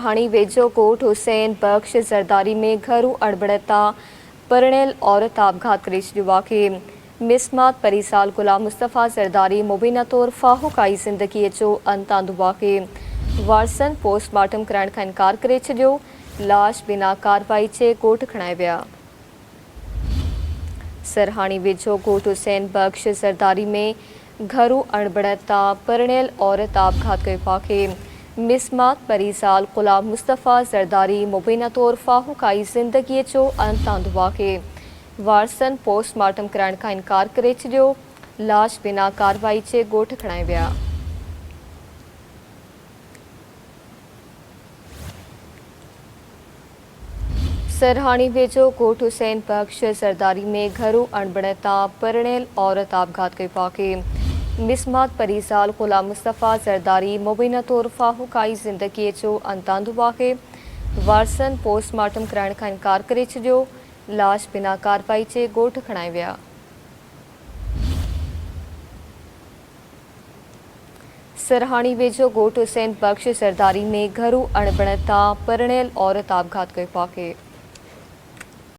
हाणी वेझो कोट हुसैन बख्श ज़रदारी में घरू अणबणता परिणयल औरत आपघात करे छॾियो आहे। मिसमात परिसाल गुलाम मुस्तफ़ा ज़रदारी मुबीना तौर फाहूकाई ज़िंदगीअ जो अंत आंदो आहे। वारसन पोस्टमार्टम कराइण खां इनकार करे छॾियो। लाश बिना कार्रवाई जे ॻोठ खणाए विया। सरहाणी वेझो कोट हुसैन बख्श ज़रदारी में घरू अणबणता परिणयल औरत आपघात कयो आहे। मिसमात परिसाल गुलाम मुस्तफ़ा ज़रदारी मुबीना तौर फाहूकाई ज़िंदगीअ जो अंत आंदो आहे। वारसन पोस्टमार्टम कराइण खां इनकार करे छॾियो। लाश बिना कार्रवाई जे ॻोठ खणाए विया। सरहाणी वेझो कोट हुसैन बख्श ज़रदारी में घरू अणबणता परिणयल औरत आपघात कयो आहे। मिसमात परिसाल गुलाम मुस्तफ़ा ज़रदारी मुबीना तौर फाहूकाई ज़िंदगीअ जो अंत आंदो आहे। वारसन पोस्टमार्टम कराइण खां इनकार करे छॾियो। लाश बिना कार्रवाई जे ॻोठ खणाए विया। सरहाणी वेझो कोट हुसैन बख्श ज़रदारी में घरू अणबणता परिणयल औरत आपघात कयो आहे।